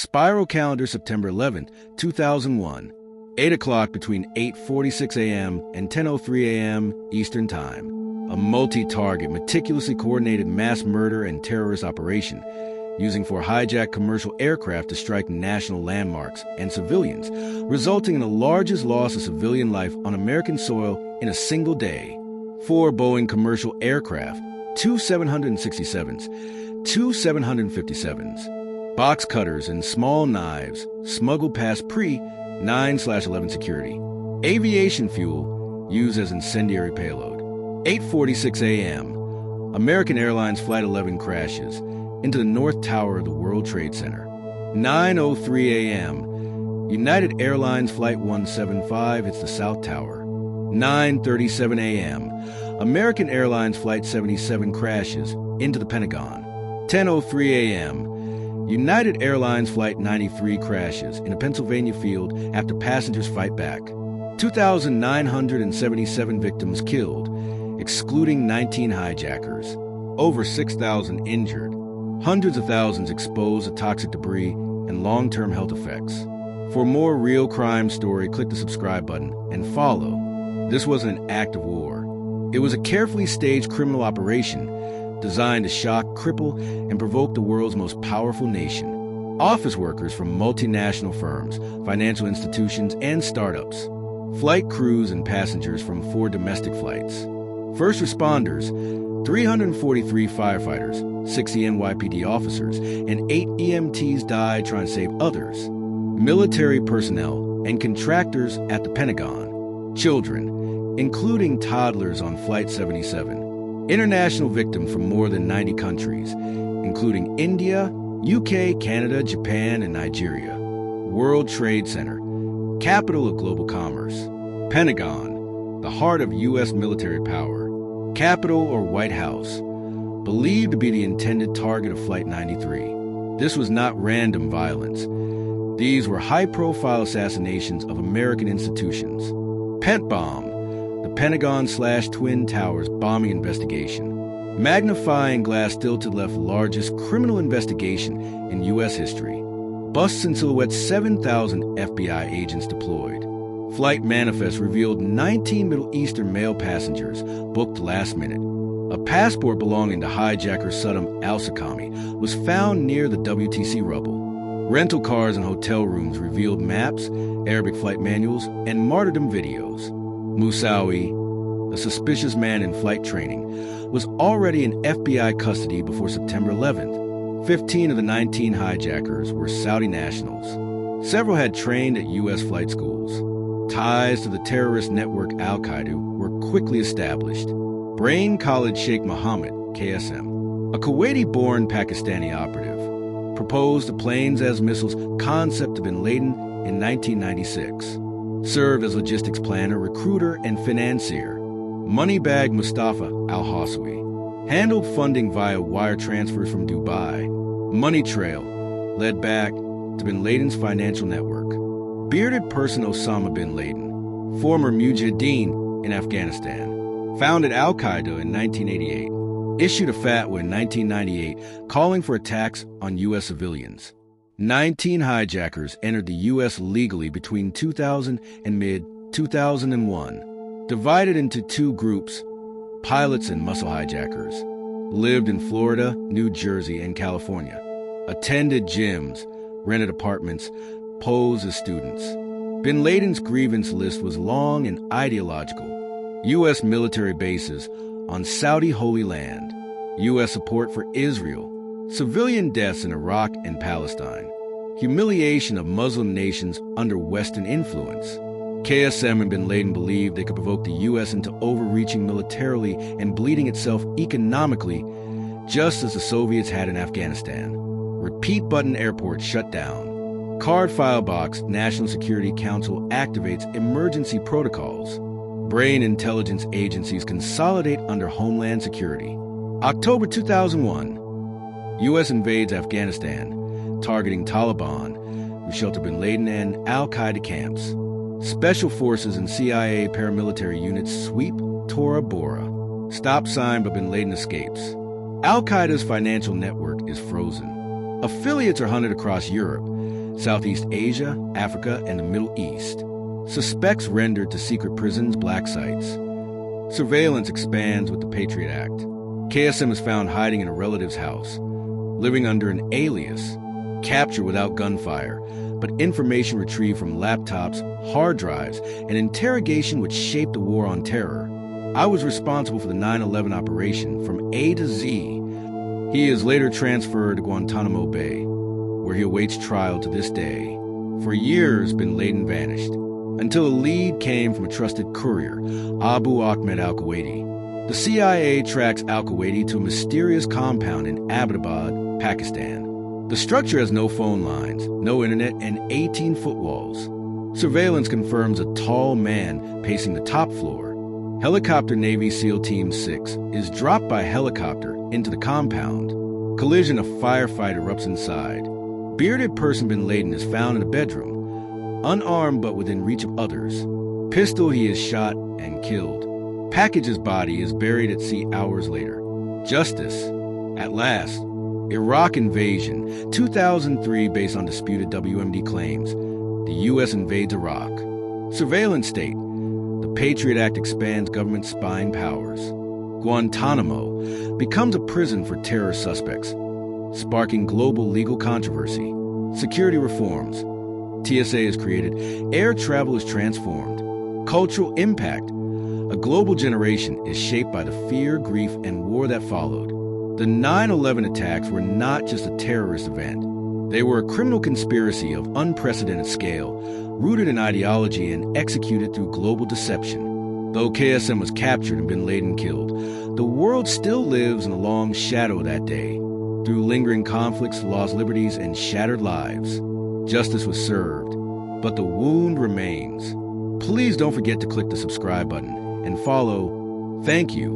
Spiral calendar, September 11th, 2001. 8 o'clock between 8:46 a.m. and 10:03 a.m. Eastern Time. A multi-target, meticulously coordinated mass murder and terrorist operation using for hijacked commercial aircraft to strike national landmarks and civilians, resulting in the largest loss of civilian life on American soil in a single day. 4 Boeing commercial aircraft, 2 767s, 2 757s, box cutters and small knives smuggled past pre-9/11 security. Aviation fuel used as incendiary payload. 8:46 a.m. American Airlines Flight 11 crashes into the North Tower of the World Trade Center. 9:03 a.m. United Airlines Flight 175 hits the South Tower. 9:37 a.m. American Airlines Flight 77 crashes into the Pentagon. 10:03 a.m. United Airlines Flight 93 crashes in a Pennsylvania field after passengers fight back. 2,977 victims killed, excluding 19 hijackers. Over 6,000 injured. Hundreds of thousands exposed to toxic debris and long-term health effects. For more real crime story, click the subscribe button and follow. This wasn't an act of war. It was a carefully staged criminal operation designed to shock, cripple, and provoke the world's most powerful nation. Office workers from multinational firms, financial institutions, and startups. Flight crews and passengers from 4 domestic flights. First responders, 343 firefighters, 60 NYPD officers, and 8 EMTs died trying to save others. Military personnel and contractors at the Pentagon. Children, including toddlers on Flight 77. International victims from more than 90 countries, including India, UK, Canada, Japan, and Nigeria. World Trade Center, capital of global commerce. Pentagon, the heart of U.S. military power. Capitol or White House, believed to be the intended target of Flight 93. This was not random violence. These were high-profile assassinations of American institutions. Pent Bomb, the Pentagon/Twin Towers bombing investigation. Magnifying glass still to the left largest criminal investigation in U.S. history. Busts in silhouette 7,000 FBI agents deployed. Flight manifest revealed 19 Middle Eastern male passengers booked last minute. A passport belonging to hijacker Saddam al-Sakami was found near the WTC rubble. Rental cars and hotel rooms revealed maps, Arabic flight manuals, and martyrdom videos. Moussaoui, a suspicious man in flight training, was already in FBI custody before September 11th. 15 of the 19 hijackers were Saudi nationals. Several had trained at U.S. flight schools. Ties to the terrorist network al-Qaeda were quickly established. Brain College Sheikh Mohammed, KSM, a Kuwaiti-born Pakistani operative, proposed the planes as missiles concept to bin Laden in 1996. Served as logistics planner, recruiter, and financier. Moneybag Mustafa al-Hawsawi handled funding via wire transfers from Dubai. Money trail led back to bin Laden's financial network. Bearded person Osama bin Laden, former mujahideen in Afghanistan, founded al-Qaeda in 1988, issued a fatwa in 1998 calling for attacks on U.S. civilians. 19 hijackers entered the U.S. legally between 2000 and mid-2001, divided into 2 groups, pilots and muscle hijackers, lived in Florida, New Jersey, and California, attended gyms, rented apartments, posed as students. Bin Laden's grievance list was long and ideological. U.S. military bases on Saudi Holy Land, U.S. support for Israel, civilian deaths in Iraq and Palestine, humiliation of Muslim nations under Western influence. KSM and bin Laden believed they could provoke the U.S. into overreaching militarily and bleeding itself economically, just as the Soviets had in Afghanistan. Repeat button airport shut down. Card file box, National Security Council activates emergency protocols. Brain intelligence agencies consolidate under Homeland Security. October 2001, U.S. invades Afghanistan, targeting Taliban, who shelter bin Laden and al-Qaeda camps. Special forces and CIA paramilitary units sweep Tora Bora. Stop sign, but bin Laden escapes. Al-Qaeda's financial network is frozen. Affiliates are hunted across Europe, Southeast Asia, Africa, and the Middle East. Suspects rendered to secret prisons, black sites. Surveillance expands with the Patriot Act. KSM is found hiding in a relative's house, living under an alias, capture without gunfire, but information retrieved from laptops, hard drives, and interrogation which shaped the war on terror. I was responsible for the 9/11 operation from A to Z. He is later transferred to Guantanamo Bay, where he awaits trial to this day. For years, bin Laden vanished, until a lead came from a trusted courier, Abu Ahmed al-Kuwaiti. The CIA tracks al-Kuwaiti to a mysterious compound in Abbottabad, Pakistan. The structure has no phone lines, no internet, and 18-foot walls. Surveillance confirms a tall man pacing the top floor. Helicopter Navy SEAL Team 6 is dropped by helicopter into the compound. Collision, a firefight erupts inside. Bearded person bin Laden is found in a bedroom, unarmed but within reach of others. Pistol, he is shot and killed. Package's body is buried at sea hours later. Justice, at last. Iraq invasion, 2003, based on disputed WMD claims. The U.S. invades Iraq. Surveillance state. The Patriot Act expands government spying powers. Guantanamo becomes a prison for terror suspects, sparking global legal controversy. Security reforms. TSA is created. Air travel is transformed. Cultural impact. A global generation is shaped by the fear, grief, and war that followed. The 9/11 attacks were not just a terrorist event. They were a criminal conspiracy of unprecedented scale, rooted in ideology and executed through global deception. Though KSM was captured and bin Laden killed, the world still lives in a long shadow of that day, through lingering conflicts, lost liberties, and shattered lives. Justice was served, but the wound remains. Please don't forget to click the subscribe button and follow. Thank you.